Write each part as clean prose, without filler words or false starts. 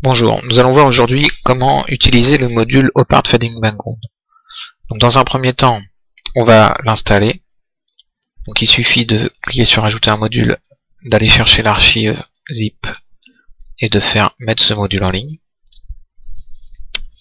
Bonjour, nous allons voir aujourd'hui comment utiliser le module Opart Fading Background. Donc dans un premier temps, on va l'installer. Donc il suffit de cliquer sur Ajouter un module, d'aller chercher l'archive zip et de faire mettre ce module en ligne.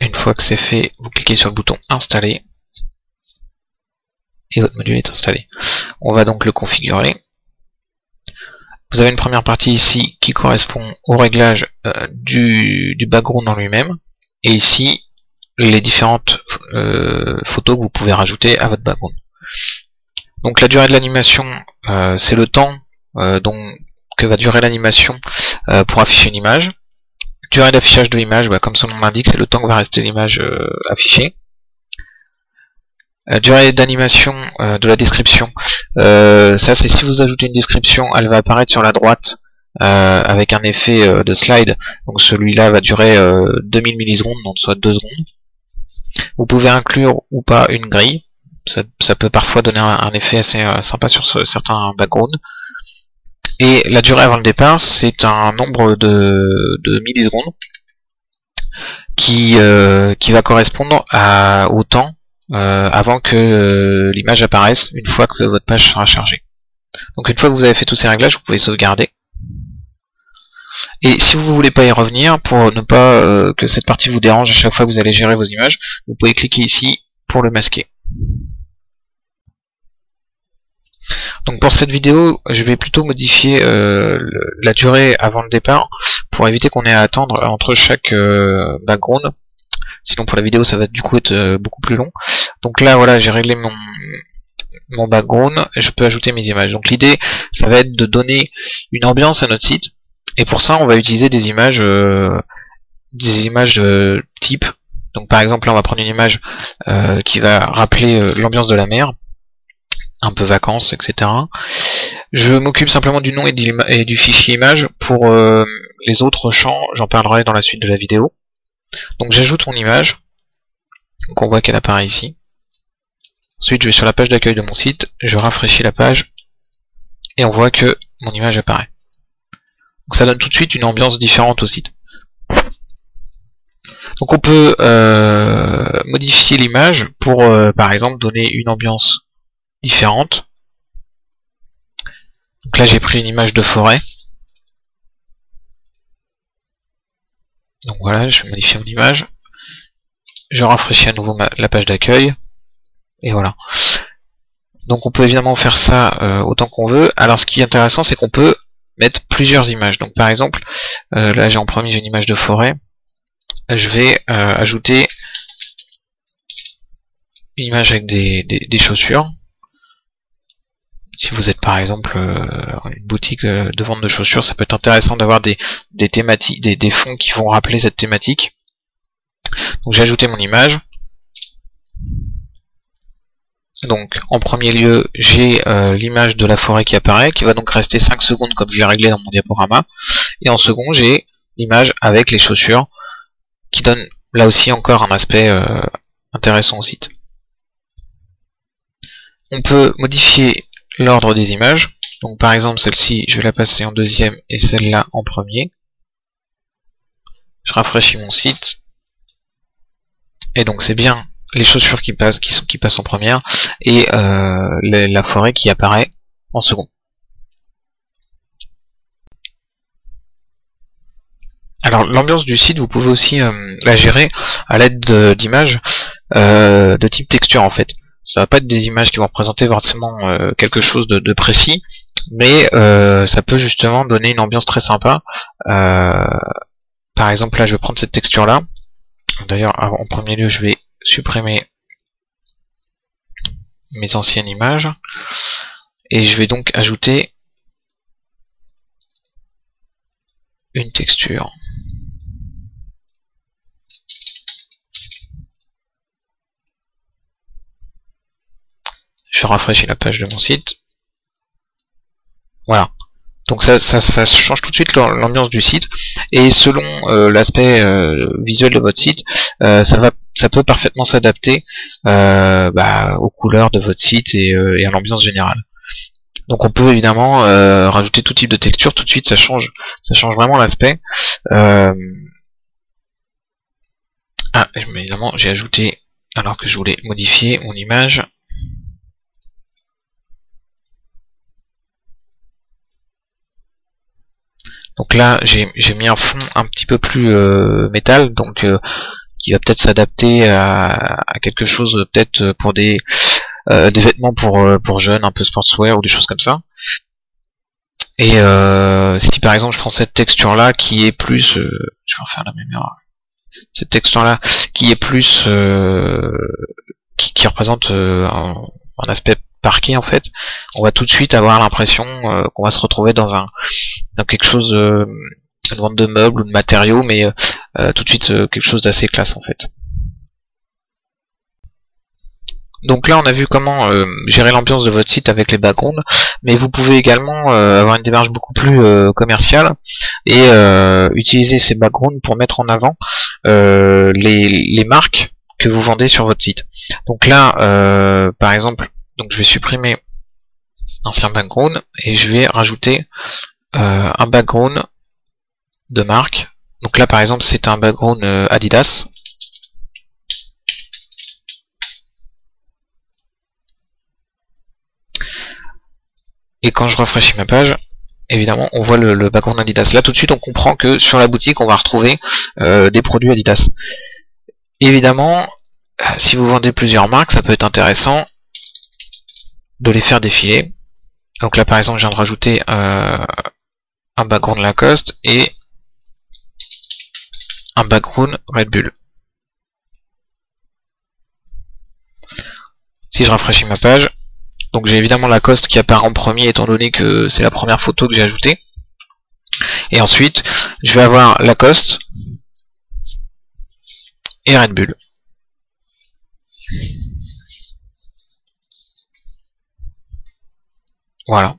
Une fois que c'est fait, vous cliquez sur le bouton Installer et votre module est installé. On va donc le configurer. Vous avez une première partie ici qui correspond au réglage du background en lui-même, et ici les différentes photos que vous pouvez rajouter à votre background. Donc la durée de l'animation, c'est le temps que va durer l'animation pour afficher une image. Durée d'affichage de l'image, comme son nom l'indique, c'est le temps que va rester l'image affichée. Durée d'animation de la description, ça c'est si vous ajoutez une description, elle va apparaître sur la droite avec un effet de slide, donc celui-là va durer 2000 millisecondes, donc soit 2 secondes. Vous pouvez inclure ou pas une grille, ça peut parfois donner un effet assez sympa sur certains backgrounds. Et la durée avant le départ, c'est un nombre de millisecondes qui va correspondre au temps avant que l'image apparaisse une fois que votre page sera chargée. Donc une fois que vous avez fait tous ces réglages, vous pouvez sauvegarder. Et si vous ne voulez pas y revenir, pour ne pas que cette partie vous dérange à chaque fois que vous allez gérer vos images, vous pouvez cliquer ici pour le masquer. Donc pour cette vidéo, je vais plutôt modifier la durée avant le départ pour éviter qu'on ait à attendre entre chaque background. Sinon pour la vidéo ça va du coup être beaucoup plus long. Donc là voilà, j'ai réglé mon background et je peux ajouter mes images. Donc l'idée ça va être de donner une ambiance à notre site, et pour ça on va utiliser des images type. Donc par exemple là on va prendre une image qui va rappeler l'ambiance de la mer, un peu vacances, etc. Je m'occupe simplement du nom et du fichier image. Pour les autres champs, j'en parlerai dans la suite de la vidéo. Donc j'ajoute mon image, donc on voit qu'elle apparaît ici. Ensuite je vais sur la page d'accueil de mon site, je rafraîchis la page, et on voit que mon image apparaît. Donc ça donne tout de suite une ambiance différente au site. Donc on peut modifier l'image pour par exemple donner une ambiance différente. Donc là j'ai pris une image de forêt. Donc voilà, je vais modifier mon image. Je rafraîchis à nouveau la page d'accueil. Et voilà. Donc on peut évidemment faire ça autant qu'on veut. Alors ce qui est intéressant, c'est qu'on peut mettre plusieurs images. Donc par exemple, là j'ai en premier j'ai une image de forêt. Je vais ajouter une image avec des chaussures. Si vous êtes par exemple une boutique de vente de chaussures, ça peut être intéressant d'avoir des thématiques, des fonds qui vont rappeler cette thématique. Donc j'ai ajouté mon image. Donc en premier lieu, j'ai l'image de la forêt qui apparaît, qui va donc rester 5 secondes comme je l'ai réglé dans mon diaporama. Et en second, j'ai l'image avec les chaussures, qui donne là aussi encore un aspect intéressant au site. On peut modifier l'ordre des images. Donc par exemple celle-ci, je vais la passer en deuxième et celle-là en premier. Je rafraîchis mon site. Et donc c'est bien les chaussures qui passent en première et la forêt qui apparaît en second. Alors l'ambiance du site, vous pouvez aussi la gérer à l'aide d'images de type texture en fait. Ça va pas être des images qui vont représenter forcément quelque chose de précis, mais ça peut justement donner une ambiance très sympa. Par exemple là je vais prendre cette texture là. D'ailleurs en premier lieu je vais supprimer mes anciennes images et je vais donc ajouter une texture. Je rafraîchis la page de mon site. Voilà. Donc ça change tout de suite l'ambiance du site, et selon l'aspect visuel de votre site, ça peut parfaitement s'adapter aux couleurs de votre site et à l'ambiance générale. Donc on peut évidemment rajouter tout type de texture, tout de suite ça change vraiment l'aspect. Ah, évidemment, j'ai ajouté, alors que je voulais modifier mon image. Donc là, j'ai mis un fond un petit peu plus métal, donc qui va peut-être s'adapter à quelque chose, peut-être pour des vêtements pour jeunes, un peu sportswear ou des choses comme ça. Et si par exemple je prends cette texture là qui est plus, je vais en faire la même erreur. Cette texture là qui est plus, qui représente un aspect parquet en fait, on va tout de suite avoir l'impression qu'on va se retrouver dans quelque chose, une vente de meubles ou de matériaux, mais tout de suite quelque chose d'assez classe en fait. Donc là on a vu comment gérer l'ambiance de votre site avec les backgrounds, mais vous pouvez également avoir une démarche beaucoup plus commerciale et utiliser ces backgrounds pour mettre en avant les marques que vous vendez sur votre site. Donc là par exemple, donc je vais supprimer l'ancien background et je vais rajouter un background de marque. Donc là par exemple c'est un background Adidas. Et quand je rafraîchis ma page, évidemment, on voit le background Adidas. Là, tout de suite, on comprend que sur la boutique, on va retrouver des produits Adidas. Évidemment, si vous vendez plusieurs marques, ça peut être intéressant de les faire défiler. Donc là, par exemple, je viens de rajouter un background Lacoste et un background Red Bull. Si je rafraîchis ma page, donc j'ai évidemment Lacoste qui apparaît en premier étant donné que c'est la première photo que j'ai ajoutée. Et ensuite, je vais avoir Lacoste et Red Bull. Voilà.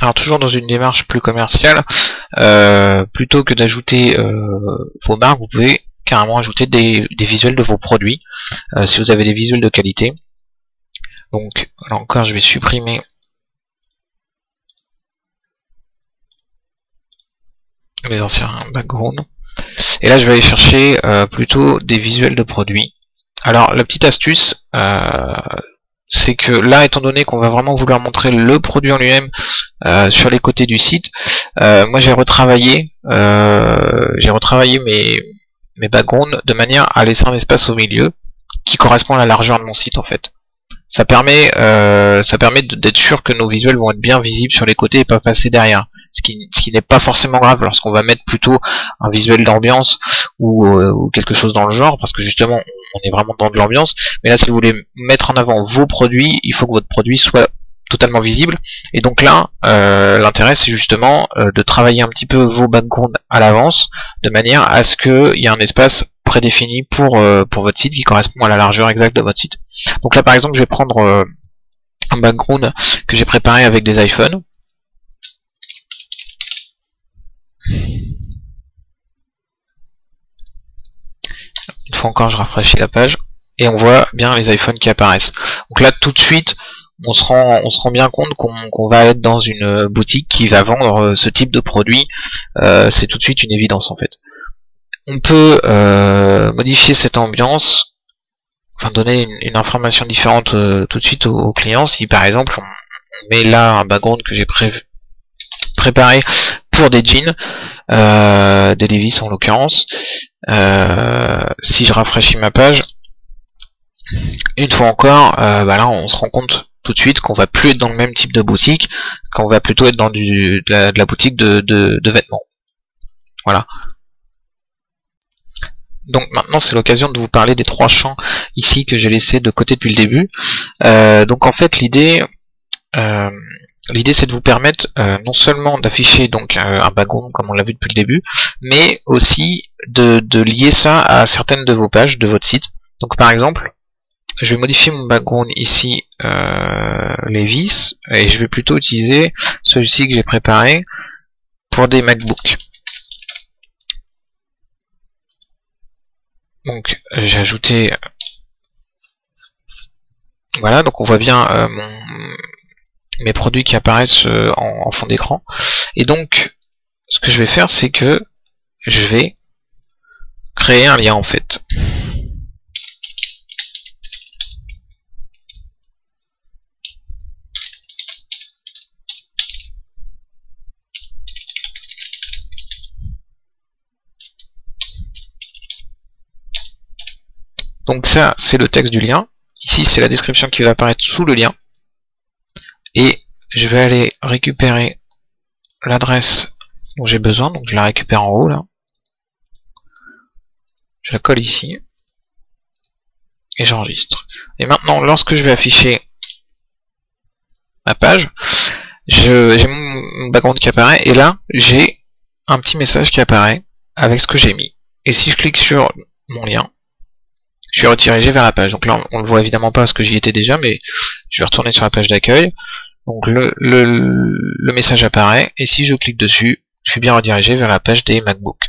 Alors toujours dans une démarche plus commerciale, plutôt que d'ajouter vos marques, vous pouvez carrément ajouter des visuels de vos produits, si vous avez des visuels de qualité. Donc là encore je vais supprimer les anciens backgrounds. Et là je vais aller chercher plutôt des visuels de produits. Alors la petite astuce, c'est que là, étant donné qu'on va vraiment vouloir montrer le produit en lui-même sur les côtés du site, moi j'ai retravaillé mes backgrounds de manière à laisser un espace au milieu qui correspond à la largeur de mon site en fait. Ça permet d'être sûr que nos visuels vont être bien visibles sur les côtés et pas passer derrière. Ce qui n'est pas forcément grave lorsqu'on va mettre plutôt un visuel d'ambiance ou quelque chose dans le genre, parce que justement on est vraiment dans de l'ambiance. Mais là, si vous voulez mettre en avant vos produits, il faut que votre produit soit totalement visible. Et donc là, l'intérêt c'est justement de travailler un petit peu vos backgrounds à l'avance, de manière à ce qu'il y ait un espace prédéfini pour votre site qui correspond à la largeur exacte de votre site. Donc là par exemple je vais prendre un background que j'ai préparé avec des iPhones. Une fois encore je rafraîchis la page et on voit bien les iPhones qui apparaissent. Donc là tout de suite on se rend bien compte qu'on va être dans une boutique qui va vendre ce type de produit. C'est tout de suite une évidence en fait. On peut modifier cette ambiance, enfin donner une information différente tout de suite au client. Si par exemple on met là un background que j'ai préparé pour des jeans, des Levi's en l'occurrence, si je rafraîchis ma page, une fois encore, là on se rend compte tout de suite qu'on va plus être dans le même type de boutique, qu'on va plutôt être dans de la boutique de vêtements. Voilà. Donc maintenant c'est l'occasion de vous parler des trois champs ici que j'ai laissés de côté depuis le début. Donc en fait l'idée c'est de vous permettre non seulement d'afficher donc un background comme on l'a vu depuis le début, mais aussi de lier ça à certaines de vos pages de votre site. Donc par exemple, je vais modifier mon background ici Levi's et je vais plutôt utiliser celui-ci que j'ai préparé pour des MacBooks. Donc j'ai ajouté, voilà, donc on voit bien mes produits qui apparaissent en fond d'écran. Et donc ce que je vais faire c'est que je vais créer un lien en fait. Donc ça, c'est le texte du lien. Ici, c'est la description qui va apparaître sous le lien. Et je vais aller récupérer l'adresse dont j'ai besoin. Donc je la récupère en haut là. Je la colle ici. Et j'enregistre. Et maintenant, lorsque je vais afficher ma page, j'ai mon background qui apparaît. Et là, j'ai un petit message qui apparaît avec ce que j'ai mis. Et si je clique sur mon lien, je suis redirigé vers la page. Donc là, on le voit évidemment pas parce que j'y étais déjà, mais je vais retourner sur la page d'accueil. Donc le message apparaît, et si je clique dessus, je suis bien redirigé vers la page des MacBooks.